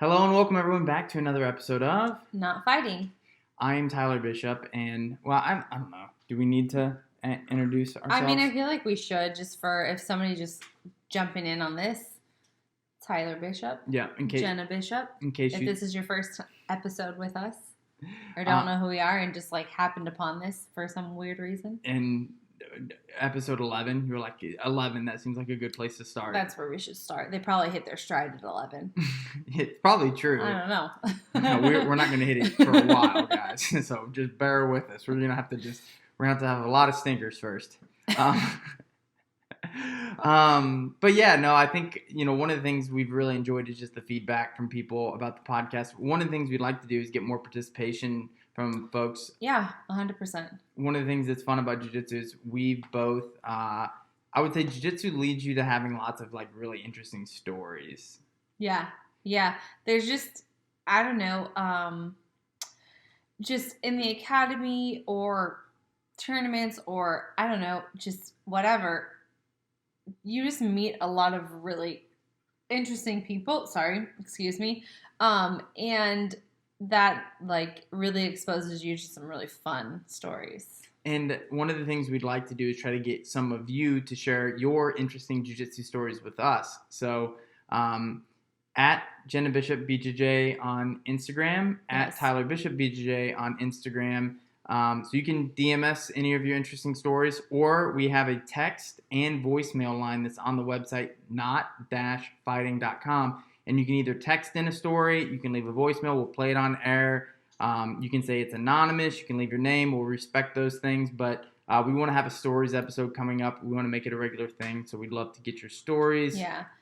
Hello and welcome everyone back to another episode of Not Fighting. I'm Tyler Bishop, and I don't know. Do we need to introduce ourselves? I mean, I feel like we should, just for if somebody just jumping in on this. Tyler Bishop. Yeah, Jena Bishop. If this is your first episode with us, or don't know who we are, and just like happened upon this for some weird reason. In episode 11, you were like 11. That seems like a good place to start. That's where we should start. They probably hit their stride at 11. It's probably true. I don't know. No, we're not going to hit it for a while, guys. So just bear with us. We're gonna have to have a lot of stinkers first. But yeah, no, I think, one of the things we've really enjoyed is just the feedback from people about the podcast. One of the things we'd like to do is get more participation from folks. Yeah, 100%. One of the things that's fun about jiu-jitsu is we've both, I would say jiu-jitsu leads you to having lots of like really interesting stories. Yeah. There's just, I don't know, just in the academy or tournaments or I don't know, just whatever, you just meet a lot of really interesting people. Sorry, excuse me. And that like really exposes you to some really fun stories. And one of the things we'd like to do is try to get some of you to share your interesting jiu-jitsu stories with us. So at Jena Bishop BJJ on Instagram, at Tyler Bishop BJJ on Instagram. So you can DM us any of your interesting stories, or we have a text and voicemail line that's on the website, not-fighting.com. And you can either text in a story, you can leave a voicemail, we'll play it on air. You can say it's anonymous, you can leave your name, we'll respect those things. But we want to have a stories episode coming up. We want to make it a regular thing, so we'd love to get your stories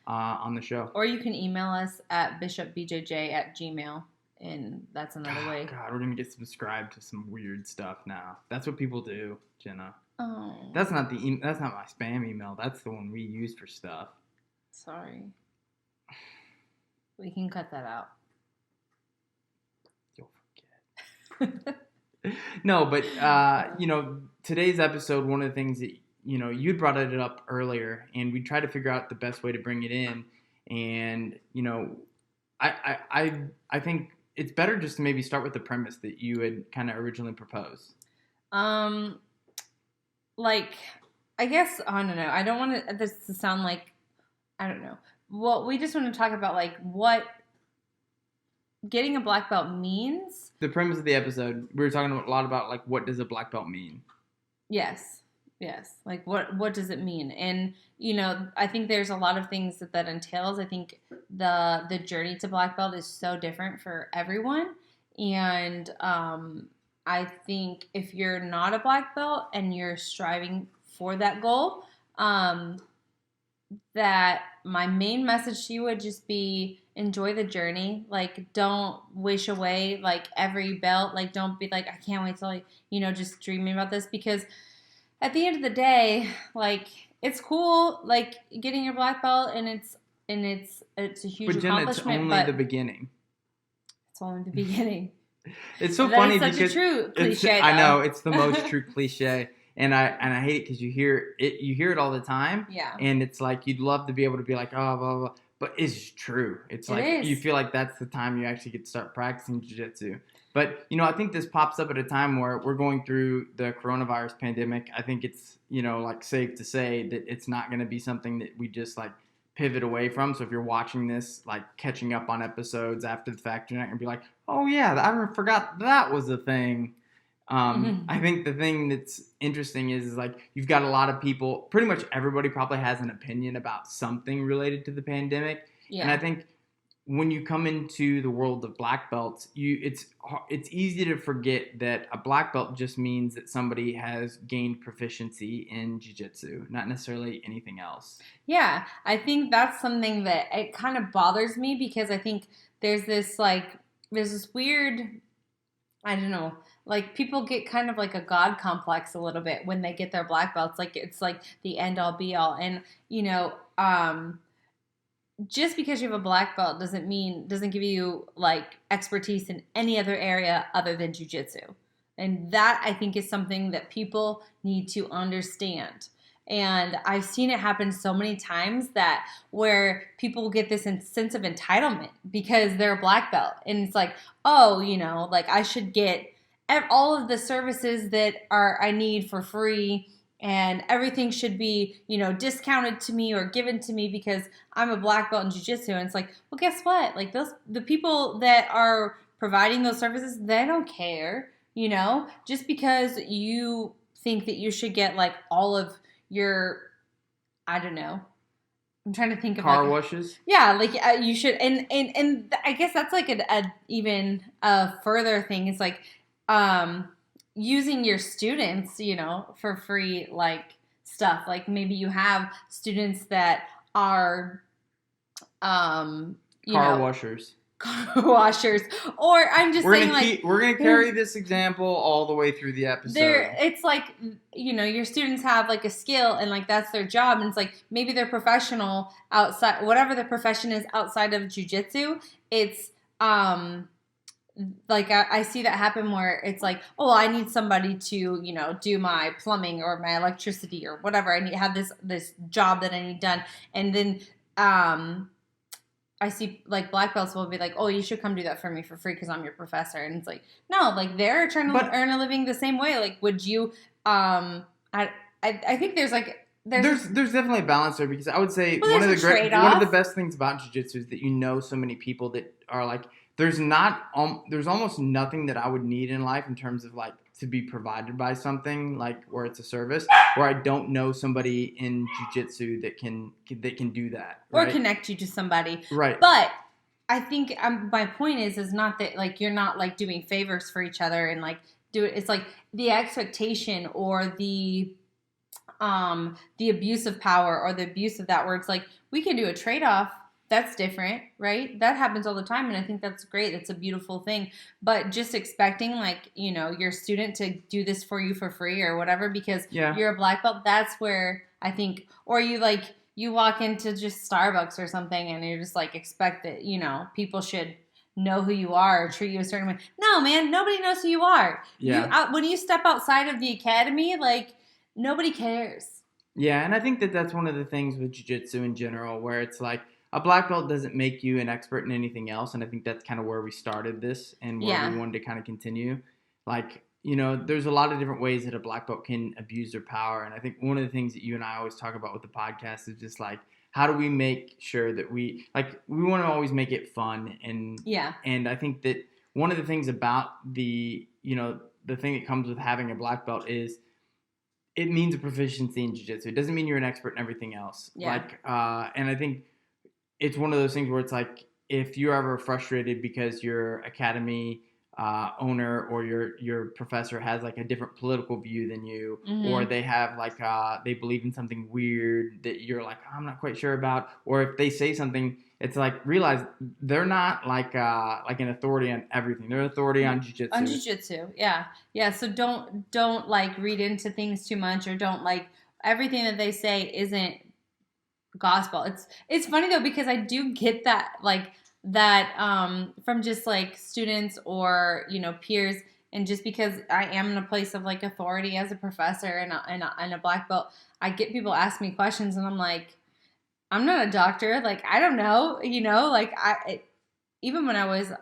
on the show. Or you can email us at bishopbjj@gmail.com. And that's another way. God, we're going to get subscribed to some weird stuff now. That's what people do, Jenna. Oh. That's not that's not my spam email. That's the one we use for stuff. Sorry. We can cut that out. You'll forget. No, but, today's episode, one of the things that, you'd brought it up earlier, and we tried to figure out the best way to bring it in. And, I think it's better just to maybe start with the premise that you had kind of originally proposed. I guess, I don't know. I don't want this to sound like, I don't know. Well, we just want to talk about like what getting a black belt means. The premise of the episode, we were talking a lot about like, what does a black belt mean? Yes. Like what does it mean? And, I think there's a lot of things that entails. I think the journey to black belt is so different for everyone. And I think if you're not a black belt and you're striving for that goal, that my main message to you would just be enjoy the journey. Like, don't wish away like every belt. Like, don't be like, I can't wait till just dreaming about this, because at the end of the day, like, it's cool, like, getting your black belt, and it's a huge accomplishment. It's only the beginning. It's only the beginning. It's so funny because it's such a true cliche. I know, it's the most true cliche, and I hate it because you hear it all the time. Yeah. And it's like you'd love to be able to be like, oh, blah, blah, blah. But it's true. It's like you feel like that's the time you actually get to start practicing jiu-jitsu. But, I think this pops up at a time where we're going through the coronavirus pandemic. I think it's, like safe to say that it's not going to be something that we just like pivot away from. So if you're watching this, like catching up on episodes after the fact, you're not going to be like, oh yeah, I forgot that was a thing. I think the thing that's interesting is like you've got a lot of people, pretty much everybody probably has an opinion about something related to the pandemic. Yeah. And I think when you come into the world of black belts, it's easy to forget that a black belt just means that somebody has gained proficiency in jiu-jitsu, not necessarily anything else. Yeah, I think that's something that it kind of bothers me, because I think there's this weird, I don't know, like people get kind of like a God complex a little bit when they get their black belts. Like it's like the end all be all. And, just because you have a black belt doesn't give you like expertise in any other area other than jiu-jitsu. And that I think is something that people need to understand. And I've seen it happen so many times that where people get this sense of entitlement because they're a black belt. And it's like, oh, like I should get all of the services that I need for free, and everything should be, discounted to me or given to me because I'm a black belt in jiu-jitsu. And it's like, well, guess what? Like the people that are providing those services, they don't care, just because you think that you should get like all of your, I don't know. I'm trying to think of car washes. Yeah, like you should, and I guess that's like even a further thing. It's like, using your students, for free, like stuff. Like maybe you have students that are, car washers. Car washers, or I'm just saying we're gonna carry this example all the way through the episode. It's like, your students have like a skill and like that's their job, and it's like maybe they're professional outside, whatever the profession is outside of jiu-jitsu. It's like I see that happen where it's like, oh, I need somebody to, do my plumbing or my electricity or whatever. I need to have this job that I need done. And then I see like black belts will be like, oh, you should come do that for me for free because I'm your professor. And it's like, no, like they're trying to earn a living the same way. Like, would you, I think there's like, there's definitely a balance there, because I would say one of the best things about jiu-jitsu is that so many people that are like, there's almost nothing that I would need in life in terms of like to be provided by something like where it's a service, where I don't know somebody in jiu-jitsu that can do that, right? Or connect you to somebody, right? But I think my point is not that like you're not like doing favors for each other and like do it. It's like the expectation or the abuse of power or the abuse of that, where it's like we can do a trade-off. That's different, right? That happens all the time, and I think that's great. That's a beautiful thing. But just expecting, like, your student to do this for you for free or whatever because you're a black belt, that's where I think, or you walk into just Starbucks or something and you're just like expect that, people should know who you are or treat you a certain way. No, man, nobody knows who you are. Yeah. When you step outside of the academy, like, nobody cares. Yeah, and I think that's one of the things with jiu-jitsu in general, where it's like, a black belt doesn't make you an expert in anything else, and I think that's kind of where we started this and where we wanted to kind of continue. Like, there's a lot of different ways that a black belt can abuse their power, and I think one of the things that you and I always talk about with the podcast is just like, how do we make sure that we want to always make it fun, and I think that one of the things about the thing that comes with having a black belt is it means a proficiency in jiu-jitsu. It doesn't mean you're an expert in everything else. Yeah. And I think it's one of those things where it's like, if you're ever frustrated because your academy owner or your professor has like a different political view than you, or they have like they believe in something weird that you're like, I'm not quite sure about, or if they say something, it's like, realize they're not like an authority on everything. They're an authority on jiu-jitsu. On jiu-jitsu, yeah. So don't like read into things too much, or don't like everything that they say isn't gospel. It's funny though, because I do get that from just like students or peers, and just because I am in a place of like authority as a professor and a black belt, I get people ask me questions and I'm like, I'm not a doctor, like I don't know, like even when I was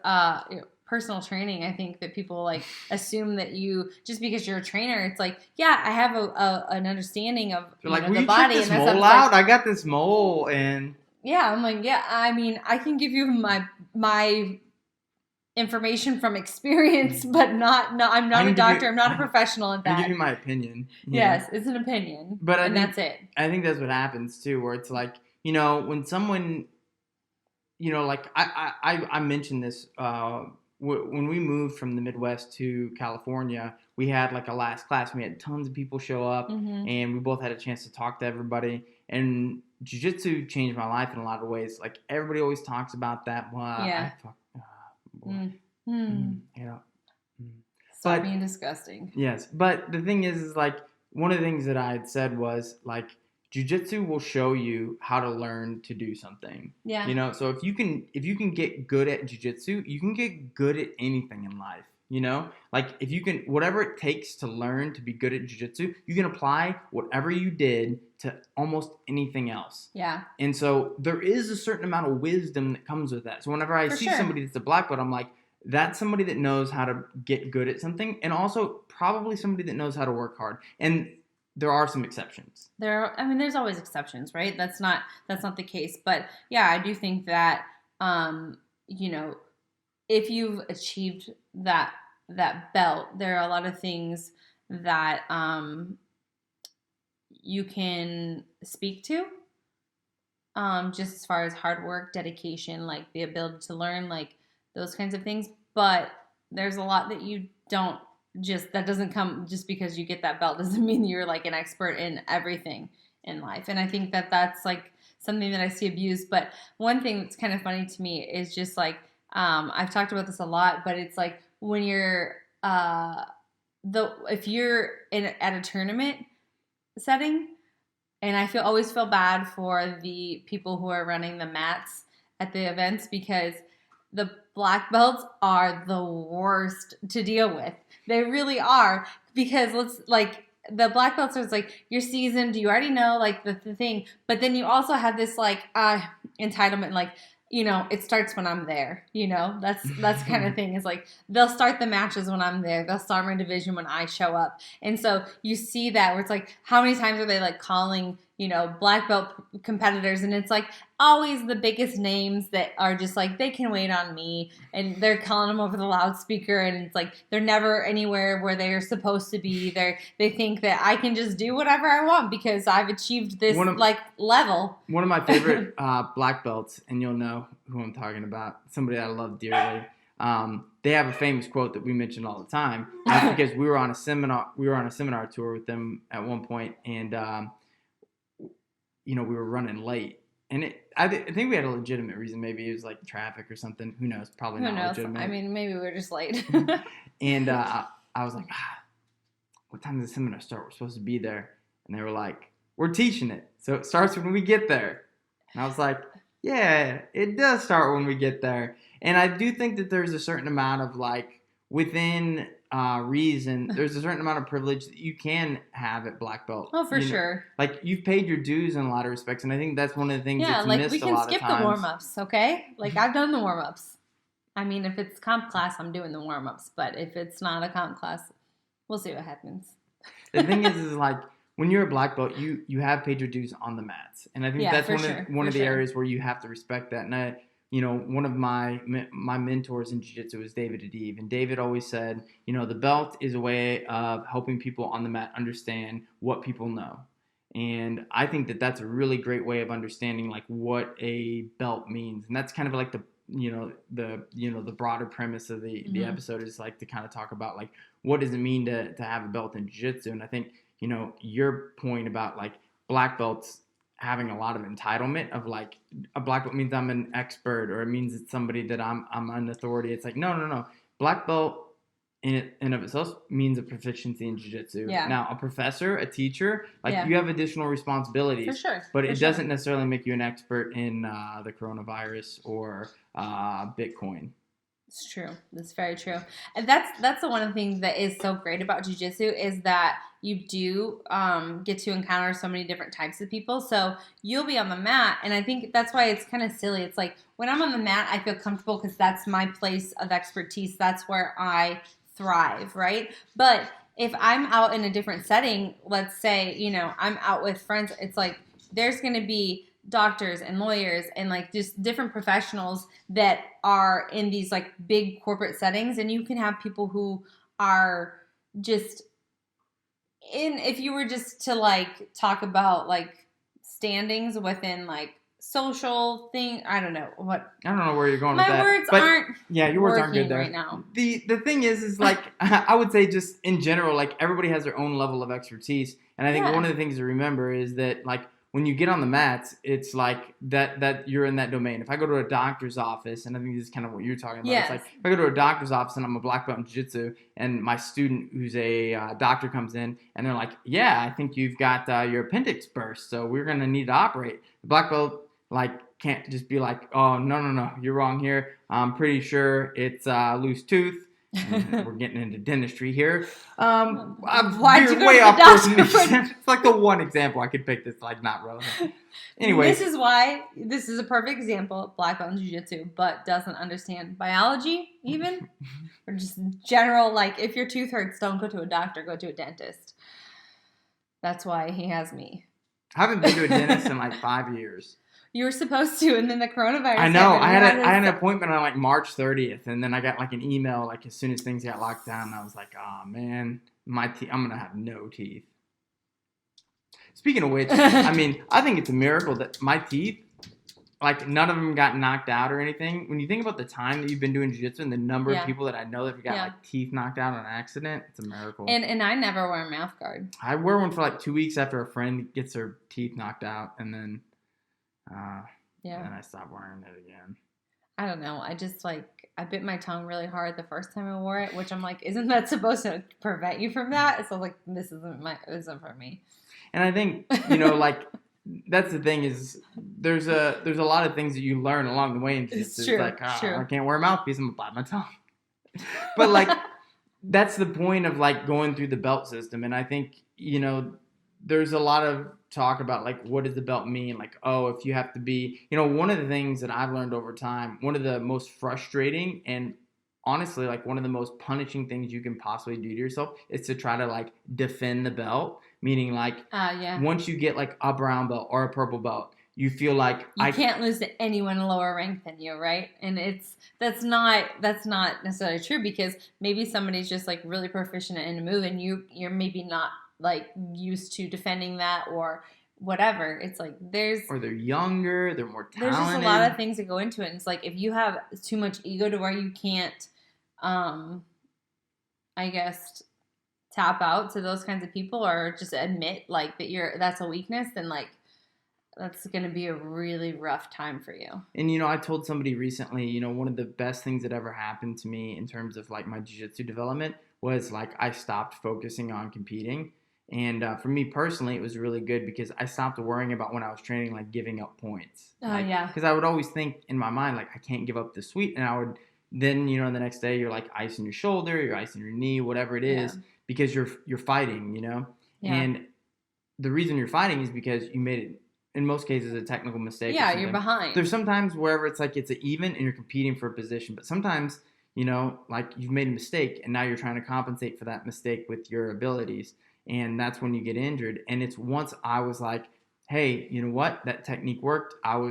personal training, I think that people like assume that you, just because you're a trainer, it's like, yeah, I have an understanding of the body. This mole out? I got this mole, and yeah, I'm like, yeah. I mean, I can give you my information from experience, but I'm not a doctor. I'm not a professional at that. I give you my opinion. Yes, it's an opinion, that's it. I think that's what happens too, where it's like, when someone, like I mentioned this. When we moved from the Midwest to California, we had like a last class. We had tons of people show up, and we both had a chance to talk to everybody. And jiu-jitsu changed my life in a lot of ways. Like, everybody always talks about that. Stop being disgusting. Yes, but the thing is like, one of the things that I had said was like, jiu-jitsu will show you how to learn to do something. Yeah. So if you can get good at jiu-jitsu, you can get good at anything in life. Like, if you can, whatever it takes to learn to be good at jiu-jitsu, you can apply whatever you did to almost anything else. Yeah. And so there is a certain amount of wisdom that comes with that. So whenever I see somebody that's a black belt, I'm like, that's somebody that knows how to get good at something, and also probably somebody that knows how to work hard. And there are some exceptions. There's always exceptions, right? That's not the case. But yeah, I do think that, if you've achieved that belt, there are a lot of things that you can speak to, just as far as hard work, dedication, like the ability to learn, like those kinds of things. But there's a lot that you don't that doesn't come just because you get that belt doesn't mean you're like an expert in everything in life. And I think that that's like something that I see abused. But one thing that's kind of funny to me is just like, I've talked about this a lot, but it's like when you're, if you're at a tournament setting, and I always feel bad for the people who are running the mats at the events, because the black belts are the worst to deal with. They really are, because the black belts are like, you're seasoned, you already know like the thing, but then you also have this like entitlement, like, it starts when I'm there, that's kind of thing. Is like, they'll start the matches when I'm there. They'll start my division when I show up. And so you see that where it's like, how many times are they like calling, black belt competitors? And it's like always the biggest names that are just like, they can wait on me. And they're calling them over the loudspeaker. And it's like, they're never anywhere where they're supposed to be. They think that I can just do whatever I want because I've achieved this level. One of my favorite black belts, and you'll know who I'm talking about, somebody I love dearly. They have a famous quote that we mention all the time. That's because we were on a seminar tour with them at one point, and we were running late. And I think we had a legitimate reason. Maybe it was like traffic or something. Who knows? Probably not legitimate. I mean, maybe we were just late. And I was like, what time does the seminar start? We're supposed to be there. And they were like, we're teaching it, so it starts when we get there. And I was like, yeah, it does start when we get there. And I do think that there's a certain amount of like, within reason, there's a certain amount of privilege that you can have at black belt. Oh, for sure. Like, you've paid your dues in a lot of respects, and I think that's one of the things that's missed a lot of times. Yeah, like, we can skip the warm-ups, okay? Like, I've done the warm-ups. I mean, if it's comp class, I'm doing the warm-ups. But if it's not a comp class, we'll see what happens. The thing is like, when you're a black belt, you have paid your dues on the mats. And I think that's one of the areas where you have to respect that. And one of my mentors in jiu-jitsu is David Adib. And David always said, the belt is a way of helping people on the mat understand what people know. And I think that that's a really great way of understanding like what a belt means. And that's kind of like the broader premise of the episode is like to kind of talk about like, what does it mean to have a belt in jiu-jitsu? And I think, your point about like black belts having a lot of entitlement of like, a black belt means I'm an expert, or it means it's somebody that I'm an authority. It's like, no. Black belt in and of itself means a proficiency in jiu-jitsu. Yeah. Now, a professor, a teacher, like you have additional responsibilities. For sure. But it doesn't necessarily make you an expert in the coronavirus or Bitcoin. It's true. That's very true. And that's the one thing that is so great about jiu-jitsu is that you do get to encounter so many different types of people. So you'll be on the mat, and I think that's why it's kind of silly. It's like when I'm on the mat, I feel comfortable because that's my place of expertise. That's where I thrive, right? But if I'm out in a different setting, let's say, I'm out with friends, it's like there's going to be doctors and lawyers and like just different professionals that are in these like big corporate settings, and you can have people who are just if you were just to like talk about like standings within like social thing, I don't know where you're going with that. My words aren't your words aren't good there right now. The thing is like I would say just in general, like everybody has their own level of expertise, and I think one of the things to remember is that like when you get on the mats, it's like that you're in that domain. If I go to a doctor's office, and I think this is kind of what you're talking about, It's like if I go to a doctor's office and I'm a black belt in jiu-jitsu, and my student who's a doctor comes in, and they're like, yeah, I think you've got your appendix burst, so we're going to need to operate. The black belt like can't just be like, oh, no, you're wrong here. I'm pretty sure it's loose tooth. We're getting into dentistry here. Why'd you go way to the off doctor? It's like the one example I could pick that's like not relevant. Anyway, this is why this is a perfect example of black belt in jiu-jitsu, but doesn't understand biology even, or just general, like, if your tooth hurts, don't go to a doctor, go to a dentist. That's why he has me. I haven't been to a dentist in like 5 years. You were supposed to, and then the coronavirus. I know. I had an appointment on like March 30th, and then I got like an email like as soon as things got locked down. And I was like, oh man, my teeth. I'm gonna have no teeth. Speaking of which, I mean, I think it's a miracle that my teeth, like none of them got knocked out or anything. When you think about the time that you've been doing jiu-jitsu and the number of people that I know that have got like teeth knocked out on an accident, it's a miracle. And I never wear a mouth guard. I wear one for like 2 weeks after a friend gets her teeth knocked out, and then then I stopped wearing it again. I don't know. I just I bit my tongue really hard the first time I wore it, which I'm like, isn't that supposed to prevent you from that? So like, this isn't for me. And I think, like, that's the thing is there's a lot of things that you learn along the way in jiu-jitsu. It's like, I can't wear a mouthpiece, I'm gonna bite my tongue. But like, that's the point of like going through the belt system. And I think, there's a lot of talk about like, what does the belt mean? Like, oh, if you have to be, one of the things that I've learned over time, one of the most frustrating and honestly, like one of the most punishing things you can possibly do to yourself is to try to like defend the belt. Meaning like, once you get like a brown belt or a purple belt, you feel like you can't lose to anyone lower ranked than you, right? And that's not necessarily true, because maybe somebody's just like really proficient in a move, and you're maybe not like used to defending that or whatever. It's like or they're younger, they're more talented. There's just a lot of things that go into it. And it's like, if you have too much ego to where you can't, I guess, tap out to those kinds of people, or just admit like that that's a weakness, then like that's going to be a really rough time for you. And I told somebody recently, one of the best things that ever happened to me in terms of like my jiu-jitsu development was like I stopped focusing on competing. And for me personally, it was really good because I stopped worrying about when I was training, like giving up points. Because I would always think in my mind, like, I can't give up this sweep. And I would then, the next day you're like icing your shoulder, you're icing your knee, whatever it is, because you're fighting, Yeah. And the reason you're fighting is because you made it, in most cases, a technical mistake. Yeah, you're behind. There's sometimes wherever it's like it's an even and you're competing for a position. But sometimes, like you've made a mistake and now you're trying to compensate for that mistake with your abilities. And that's when you get injured. And it's once I was like, hey, you know what? That technique worked. I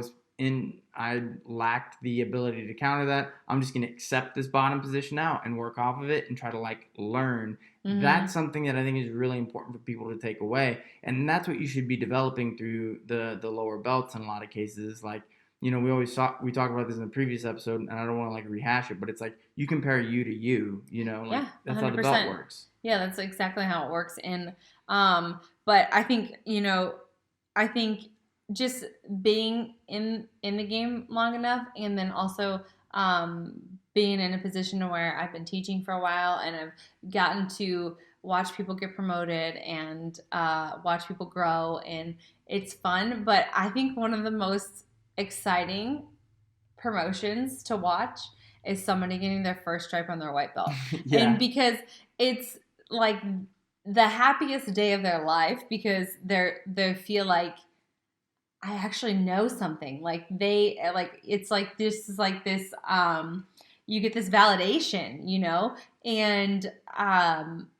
lacked the ability to counter that. I'm just going to accept this bottom position now and work off of it and try to like learn. Mm-hmm. That's something that I think is really important for people to take away. And that's what you should be developing through the lower belts in a lot of cases. Like, we talk about this in the previous episode, and I don't want to like rehash it, but it's like you compare you to you, like that's 100%. How the belt works. Yeah, that's exactly how it works. And but I think, just being in the game long enough, and then also being in a position where I've been teaching for a while and I've gotten to watch people get promoted and watch people grow, and it's fun. But I think one of the most exciting promotions to watch is somebody getting their first stripe on their white belt. Yeah. And because it's like the happiest day of their life, because they feel like, I actually know something. Like it's like this is like this, you get this validation, and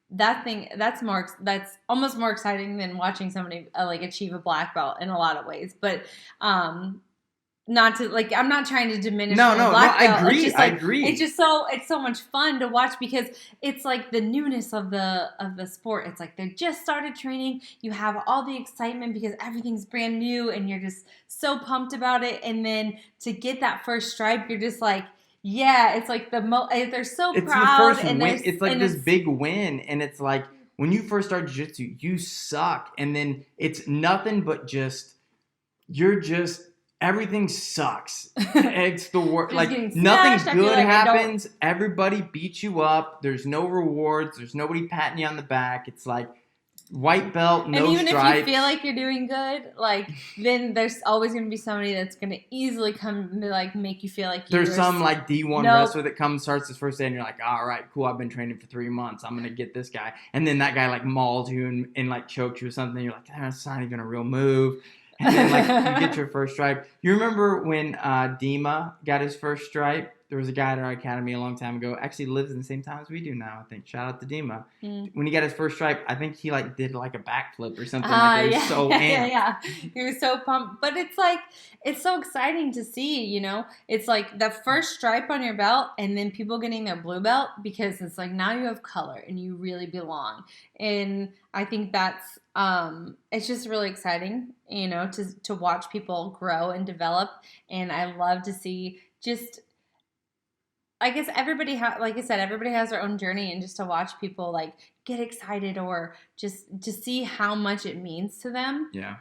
that's almost more exciting than watching somebody like achieve a black belt in a lot of ways. But not to like, I'm not trying to diminish the black belt. I agree. It's just it's so much fun to watch, because it's like the newness of the sport. It's like they just started training. You have all the excitement because everything's brand new and you're just so pumped about it. And then to get that first stripe, you're just like, yeah, it's like they're so it's proud. The first and win. It's like this big win. And it's like when you first start jiu-jitsu, you suck. And then it's nothing but everything sucks. It's the worst. Like nothing good happens. Everybody beats you up. There's no rewards. There's nobody patting you on the back. It's like white belt, no and even stripes. if you feel like you're doing good, like then there's always going to be somebody that's going to easily come to like make you feel like there's some like D1 wrestler that starts his first day, and you're like, all right, cool, I've been training for 3 months, I'm gonna get this guy, and then that guy like mauls you and like chokes you or something. You're like, that's not even a real move. And then like you get your first stripe. You remember when Dima got his first stripe? There was a guy at our academy a long time ago. Actually lives in the same town as we do now, I think. Shout out to Dima. When he got his first stripe, I think he like did like a backflip or something. Like he was so amped. Yeah. He was so pumped. But it's like, it's so exciting to see, you know? It's like the first stripe on your belt and then people getting their blue belt, because it's like now you have color and you really belong. And I think that's it's just really exciting, you know, to watch people grow and develop. And I love to see just, I guess everybody like I said, everybody has their own journey, and just to watch people like get excited or just to see how much it means to them. Yeah.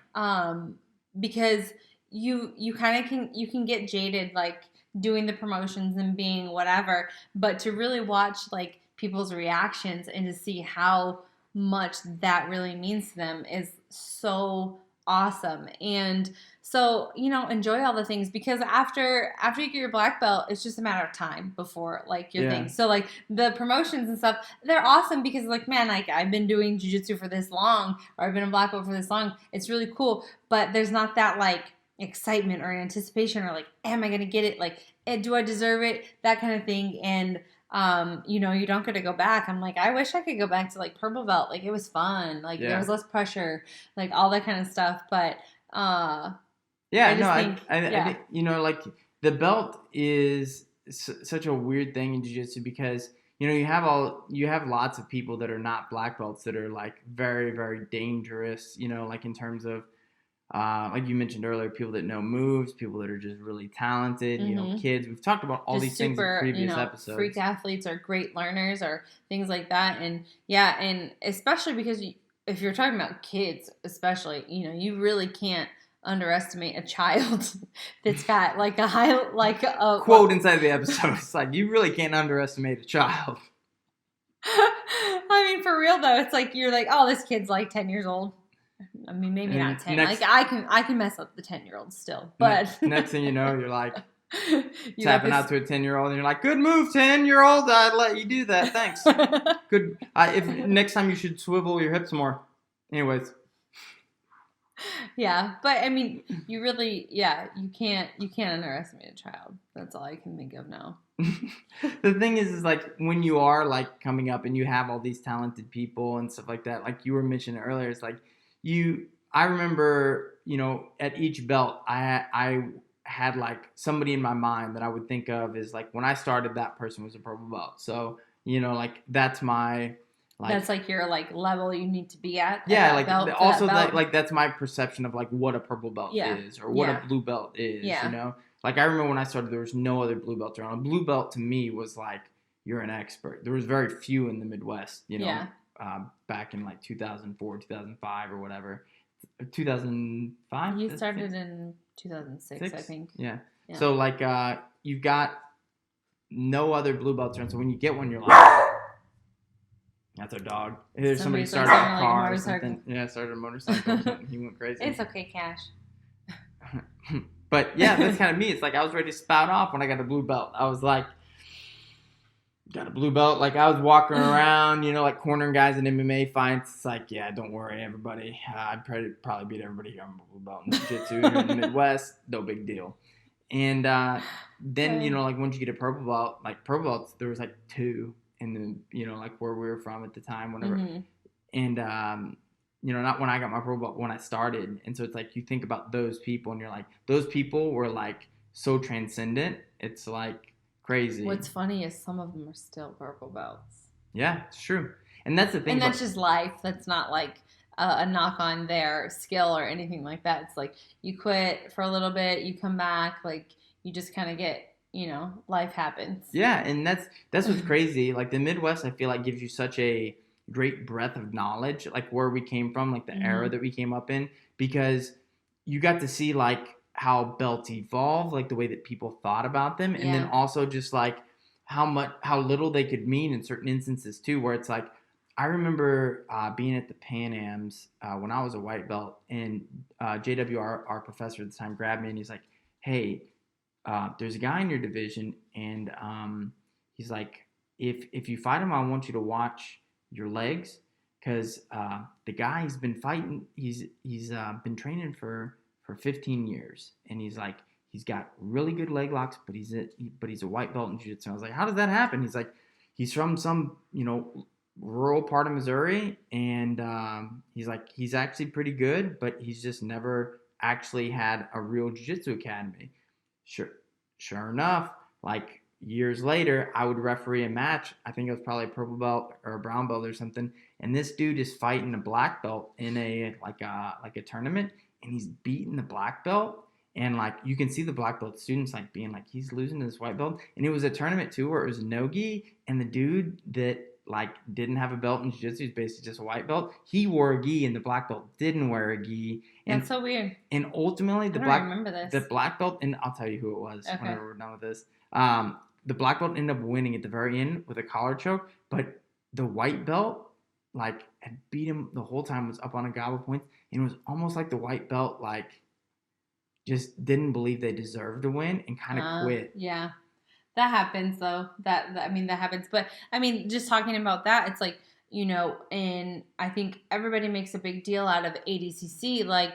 Because you kind of can get jaded like doing the promotions and being whatever, but to really watch like people's reactions and to see how much that really means to them is so awesome. And so, you know, enjoy all the things, because after you get your black belt, it's just a matter of time before like your thing. So like the promotions and stuff, they're awesome because like, man, like I've been doing jiu-jitsu for this long, or I've been a black belt for this long. It's really cool, but there's not that like excitement or anticipation or like, am I going to get it? Like, do I deserve it? That kind of thing. And you know, you don't get to go back. I'm like, I wish I could go back to like purple belt. Like it was fun. Like there was less pressure, like all that kind of stuff. But I think, you know, like the belt is such a weird thing in jiu-jitsu, because you know you have lots of people that are not black belts that are like very, very dangerous. You know, like in terms of like you mentioned earlier, people that know moves, people that are just really talented, you know, kids. We've talked about all these things in previous episodes. Freak athletes are great learners or things like that. And yeah, and especially because if you're talking about kids, especially, you know, you really can't underestimate a child that's got like a high, like a quote inside the episode. It's like, you really can't underestimate a child. I mean, for real though, it's like, you're like, oh, this kid's like 10 years old. I mean, maybe not 10. Like I can mess up the 10-year-old still, but next thing you know, you're like tapping out to a 10-year-old, and you're like, "Good move, 10-year-old. I'd let you do that. Thanks. Good. If next time you should swivel your hips more." Anyways. Yeah, but I mean, you really, you can't underestimate a child. That's all I can think of now. The thing is like when you are like coming up and you have all these talented people and stuff like that, like you were mentioning earlier, it's like I remember, you know, at each belt, I had like somebody in my mind that I would think of as like, when I started, that person was a purple belt. So, you know, like that's my, like, that's like your like level you need to be at. Yeah, like belt, also that like that's my perception of like what a purple belt is, or what a blue belt is. You know, like I remember when I started, there was no other blue belts around. A blue belt to me was like, you're an expert. There was very few in the Midwest. You know. Yeah. Back in like 2004, 2005 or whatever. 2005? You started in 2006, I think. Yeah. So like you've got no other blue belts around. So when you get one, you're like, that's our dog. There's somebody started a car or something. Yeah, started a motorcycle or something. He went crazy. It's okay, Cash. But yeah, that's kind of me. It's like I was ready to spout off when I got a blue belt. I was like, got a blue belt. Like I was walking around, you know, like cornering guys in MMA fights. It's like, yeah, don't worry, everybody. I'd probably beat everybody here. I'm a blue belt in jiu-jitsu here in the Midwest. No big deal. And then, you know, like once you get a purple belt, like purple belts, there was like 2 in the, you know, like where we were from at the time, whenever. And, you know, not when I got my purple belt, when I started. And so it's like you think about those people and you're like, those people were like so transcendent. It's like crazy. What's funny is some of them are still purple belts. Yeah, it's true. And that's the thing. And that's just life. That's not like a knock on their skill or anything like that. It's like you quit for a little bit, you come back, like you just kind of get, you know, life happens. Yeah, and that's what's crazy. Like the Midwest, I feel like gives you such a great breadth of knowledge, like where we came from, like the era that we came up in, because you got to see like how belts evolve, like the way that people thought about them, and then also just like how little they could mean in certain instances too, where it's like I remember being at the Pan Ams when I was a white belt, and JWR, our professor at the time, grabbed me and he's like, "Hey, there's a guy in your division, and he's like, if you fight him, I want you to watch your legs, because the guy's been fighting. He's been training for 15 years, and he's like, he's got really good leg locks, but he's a white belt in jiu-jitsu." I was like, "How does that happen?" He's like, "He's from some rural part of Missouri, and he's like, he's actually pretty good, but he's just never actually had a real jiu-jitsu academy." Sure enough, like years later, I would referee a match. I think it was probably a purple belt or a brown belt or something, and this dude is fighting a black belt in a tournament, and he's beating the black belt, and like you can see the black belt students like being like, he's losing to this white belt, and it was a tournament too where it was no-gi, and the dude that like didn't have a belt in jiu-jitsu, he's basically just a white belt, he wore a gi, and the black belt didn't wear a gi. And that's so weird. And ultimately the black belt, and I'll tell you who it was whenever we're done with this. The black belt ended up winning at the very end with a collar choke, but the white belt like had beat him the whole time, was up on a gobble point, and it was almost like the white belt like just didn't believe they deserved to win and kind of quit. Yeah. That happens though. That happens. But I mean, just talking about that, it's like, and I think everybody makes a big deal out of ADCC, like,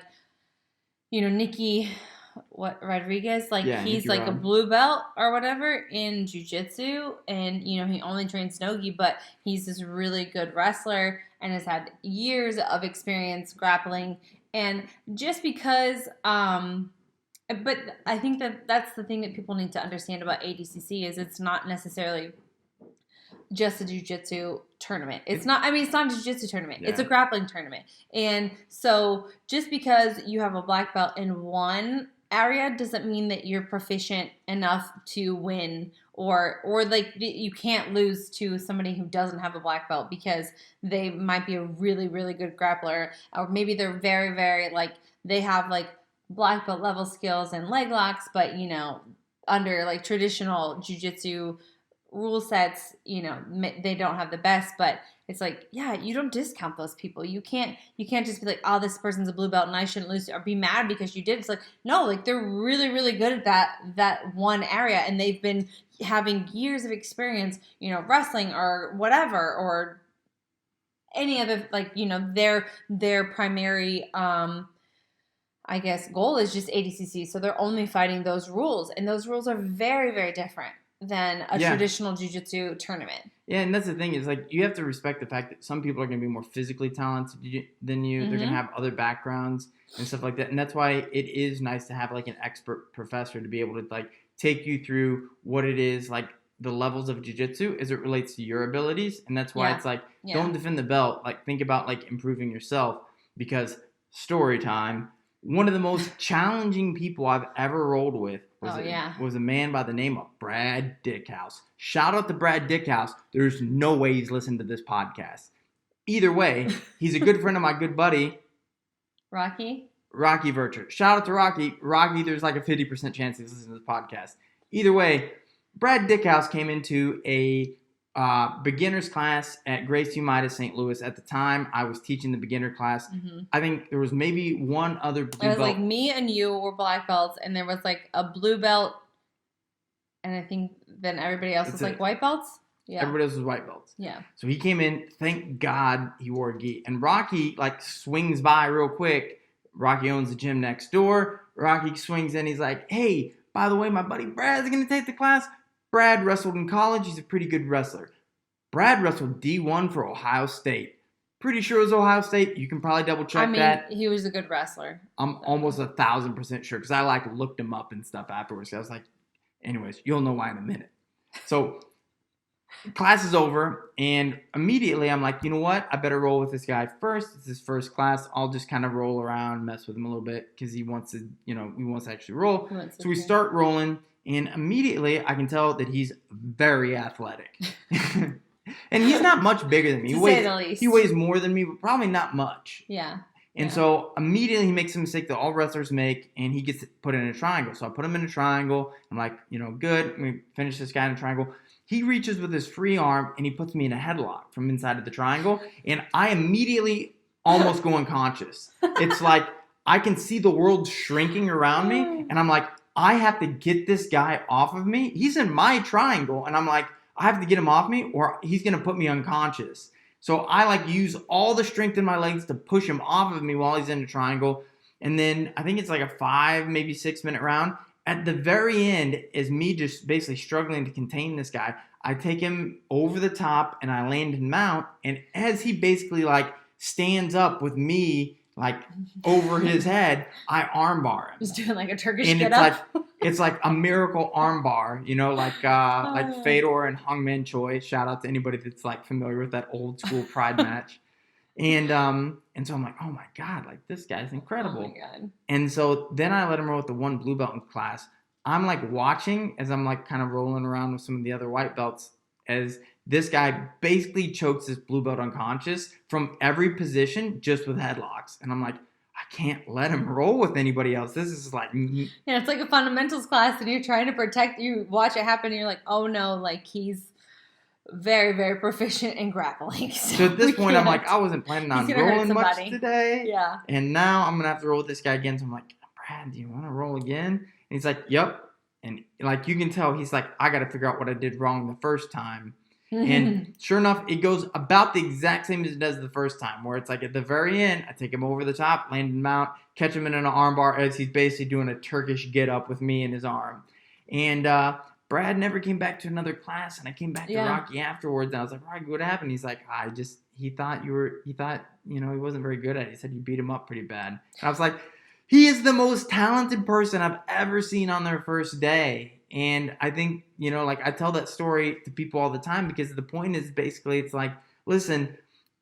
Nikki Rodriguez, like he's like a blue belt or whatever in jiu-jitsu, and he only trains no-gi, but he's this really good wrestler and has had years of experience grappling. And just because but I think that's the thing that people need to understand about ADCC is it's not necessarily just a jiu-jitsu tournament. It's not a jiu-jitsu tournament. Yeah. It's a grappling tournament. And so just because you have a black belt in one area doesn't mean that you're proficient enough to win, or like you can't lose to somebody who doesn't have a black belt because they might be a really, really good grappler, or maybe they're very, very like they have like black belt level skills and leg locks, but under like traditional jiu-jitsu rule sets, they don't have the best. But it's like, yeah, you don't discount those people. You can't just be like, oh, this person's a blue belt and I shouldn't lose, or be mad because you did. It's like, no, like they're really, really good at that one area, and they've been having years of experience, wrestling or whatever, or any other, like, their primary I guess goal is just ADCC, so they're only fighting those rules, and those rules are very, very different than a traditional jiu-jitsu tournament. Yeah, and that's the thing is like you have to respect the fact that some people are going to be more physically talented than you. Mm-hmm. They're going to have other backgrounds and stuff like that, and that's why it is nice to have like an expert professor to be able to like take you through what it is, like the levels of jiu-jitsu as it relates to your abilities, and that's why it's like don't defend the belt, like think about like improving yourself, because story time. One of the most challenging people I've ever rolled with was a man by the name of Brad Dickhouse. Shout out to Brad Dickhouse. There's no way he's listened to this podcast. Either way, he's a good friend of my good buddy. Rocky Vircher. Shout out to Rocky. Rocky, there's like a 50% chance he's listening to this podcast. Either way, Brad Dickhouse came into a beginner's class at Grace U. Midas St. Louis. At the time, I was teaching the beginner class. Mm-hmm. I think there was maybe one other blue belt. It was like me and you were black belts, and there was like a blue belt, and I think then everybody else was like white belts. Yeah. Everybody else was white belts. Yeah. So he came in. Thank God he wore a gi. And Rocky like swings by real quick. Rocky owns the gym next door. Rocky swings in. He's like, "Hey, by the way, my buddy Brad's going to take the class." Brad wrestled in college. He's a pretty good wrestler. Brad wrestled D1 for Ohio State. Pretty sure it was Ohio State. You can probably double check that. He was a good wrestler. I'm almost 1,000% sure because I like looked him up and stuff afterwards. I was like, anyways, you'll know why in a minute. So class is over, and immediately I'm like, you know what? I better roll with this guy first. It's his first class. I'll just kind of roll around, mess with him a little bit because he wants to actually roll. So we start rolling. And immediately, I can tell that he's very athletic. And he's not much bigger than me. To say the least. He weighs more than me, but probably not much. Yeah. And so immediately he makes a mistake that all wrestlers make, and he gets put in a triangle. So I put him in a triangle. I'm like, good. We finish this guy in a triangle. He reaches with his free arm, and he puts me in a headlock from inside of the triangle. And I immediately almost go unconscious. It's like I can see the world shrinking around me, and I'm like, I have to get this guy off of me. He's in my triangle, and I'm like, I have to get him off me, or he's going to put me unconscious. So I use all the strength in my legs to push him off of me while he's in the triangle. And then I think it's like a 5, maybe 6 minute round. At the very end is me just basically struggling to contain this guy. I take him over the top and I land and mount. And as he basically stands up with me over his head, I armbar him. Just doing like a Turkish and get up. It's like a miracle armbar, like Fedor and Hongman Choi. Shout out to anybody that's familiar with that old school Pride match. And so I'm like, oh my God, this guy's incredible. Oh my God. And so then I let him roll with the one blue belt in class. I'm watching as I'm kind of rolling around with some of the other white belts as this guy basically chokes this blue belt unconscious from every position just with headlocks. And I'm like, I can't let him roll with anybody else. This is it's like a fundamentals class and you're trying to protect, you watch it happen and you're like, oh no, he's very, very proficient in grappling. So at this point, I'm like, I wasn't planning on rolling much today. Yeah. And now I'm going to have to roll with this guy again. So I'm like, Brad, do you want to roll again? And he's like, yep. And you can tell, he's like, I got to figure out what I did wrong the first time. And sure enough, it goes about the exact same as it does the first time, where it's at the very end, I take him over the top, land and mount, catch him in an armbar as he's basically doing a Turkish get up with me in his arm. And Brad never came back to another class, and I came back to Rocky afterwards, and I was like, Rocky, what happened? He's like, he thought he wasn't very good at it. He said you beat him up pretty bad. And I was like, he is the most talented person I've ever seen on their first day. And I think, I tell that story to people all the time because the point is basically it's listen,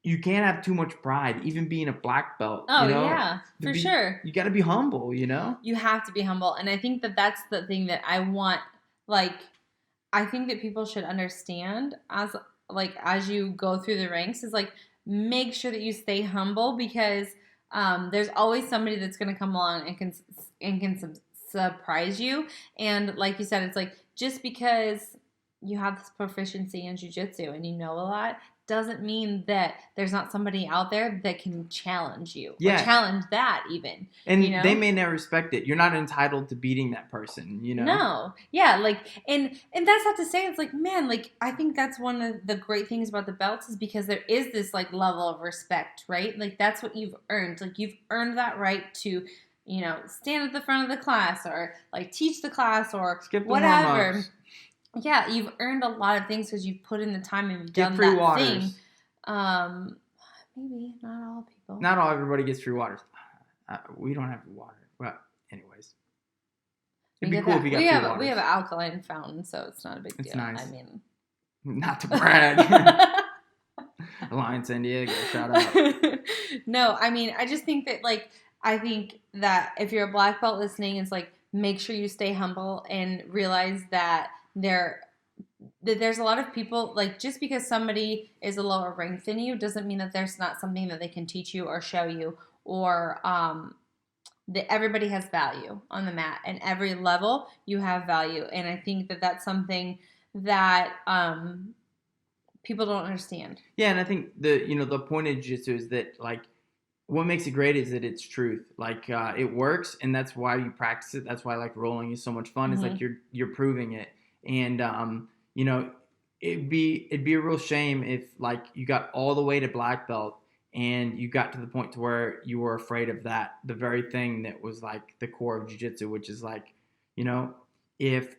you can't have too much pride, even being a black belt. Oh, yeah, for sure. You got to be humble, You have to be humble. And I think that that's the thing that I want, I think that people should understand as you go through the ranks is make sure that you stay humble because there's always somebody that's going to come along and can surprise you. And like you said, it's just because you have this proficiency in jiu-jitsu and you know a lot doesn't mean that there's not somebody out there that can challenge you or challenge that even. And they may never respect it. You're not entitled to beating that person, No. Yeah, and that's not to say it's man, I think that's one of the great things about the belts is because there is this level of respect, right? That's what you've earned. You've earned that right to stand at the front of the class or teach the class or whatever. Yeah, you've earned a lot of things because you've put in the time and you've done free that waters. thing. Maybe not all people. Not everybody gets free waters. We don't have water. Well, anyways, it'd be cool if you got free waters. We have an alkaline fountain, so it's not a big deal. It's nice. I mean, not to brag. Alliance San Diego, shout out. No, I mean, I just think that I think that if you're a black belt listening, it's make sure you stay humble and realize that there's a lot of people, just because somebody is a lower rank than you doesn't mean that there's not something that they can teach you or show you or that everybody has value on the mat and every level you have value. And I think that that's something that people don't understand. Yeah, and I think the point of jiu-jitsu is that what makes it great is that it's truth. It works, and that's why you practice it. That's why rolling is so much fun. Mm-hmm. It's you're proving it. And it'd be a real shame if you got all the way to black belt and you got to the point to where you were afraid of the very thing that was the core of jiu-jitsu, which is if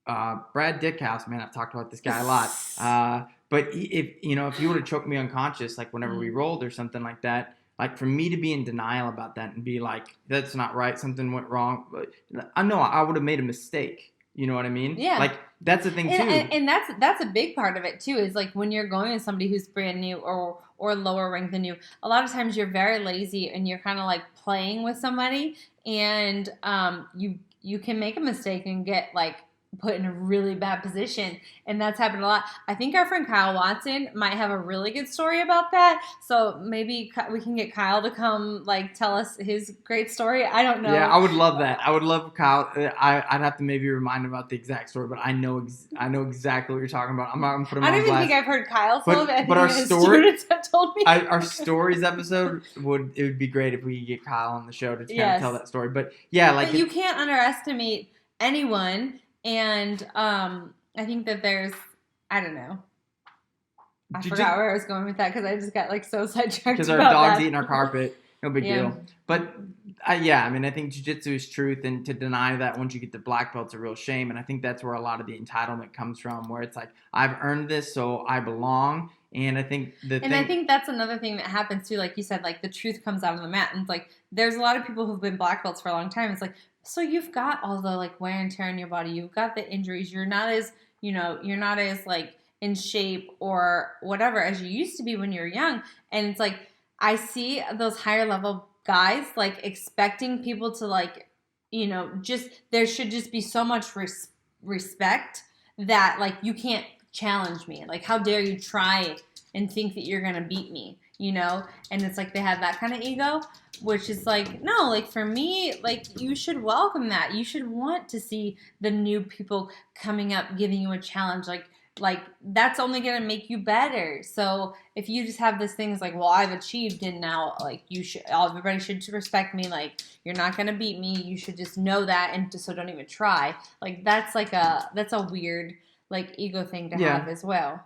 Brad Dickhouse, man, I've talked about this guy a lot. But if he would have choked me unconscious, whenever we rolled or something like that, for me to be in denial about that and be that's not right, something went wrong. But I know I would have made a mistake. You know what I mean? Yeah. That's the thing too. And that's a big part of it too, is when you're going with somebody who's brand new or lower ranked than you, a lot of times you're very lazy and you're kind of playing with somebody and you can make a mistake and get put in a really bad position, and that's happened a lot. I think our friend Kyle Watson might have a really good story about that, so maybe we can get Kyle to come like tell us his great story. I don't know. Yeah, I would love that. I would love Kyle. I'd have to maybe remind him about the exact story, but I know exactly what you're talking about. I'm not gonna put him on blast. I don't even think I've heard Kyle's but, one, but our students have told me. Our stories episode would be great if we could get Kyle on the show to kind of tell that story. But yeah, like but you can't underestimate anyone, and I think that there's, I don't know. I forgot where I was going with that because I just got like so sidetracked. Because our dog's eating our carpet. No big deal. But yeah, I mean, I think jiu-jitsu is truth, and to deny that once you get the black belt's a real shame. And I think that's where a lot of the entitlement comes from, where it's like, I've earned this, so I belong. And I think I think that's another thing that happens too. Like you said, like the truth comes out on the mat, and it's like there's a lot of people who've been black belts for a long time. It's like, so you've got all the like wear and tear in your body, you've got the injuries, you're not as like in shape or whatever as you used to be when you were young. And it's like I see those higher level guys like expecting people to like, just there should just be so much respect that like you can't challenge me. Like, how dare you try and think that you're gonna beat me, And it's like they have that kind of ego, which is like, no, like for me, like you should welcome that. You should want to see the new people coming up, giving you a challenge. Like that's only gonna make you better. So if you just have this thing, it's like, well, I've achieved, and now like everybody should respect me. Like you're not gonna beat me. You should just know that, and so don't even try. Like that's a weird like ego thing to have as well.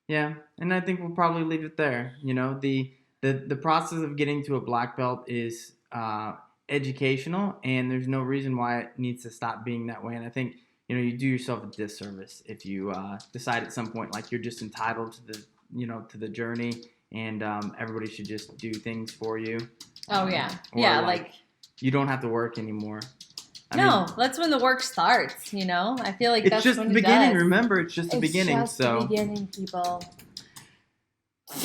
Yeah, and I think we'll probably leave it there. The process of getting to a black belt is educational, and there's no reason why it needs to stop being that way. And I think you do yourself a disservice if you decide at some point like you're just entitled to the journey, and everybody should just do things for you. Oh yeah, yeah, like you don't have to work anymore. I mean, that's when the work starts, I feel like that's just when the beginning. Does. Remember, it's just the beginning. It's just the beginning, people.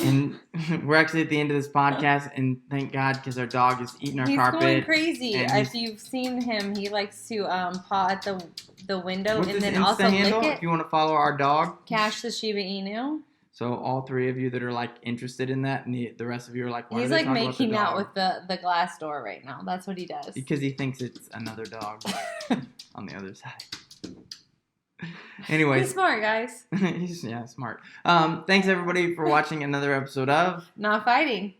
And we're actually at the end of this podcast, and thank God, because our dog is eating our carpet. He's going crazy. If you've seen him, he likes to paw at the window and then also lick it. If you want to follow our dog, Cash the Shiba Inu. So all three of you that are like interested in that, and the rest of you are like, why he's are they like making out with the glass door right now. That's what he does. Because he thinks it's another dog on the other side. Anyways, he's smart, guys. He's smart. Thanks everybody for watching another episode of Not Fighting.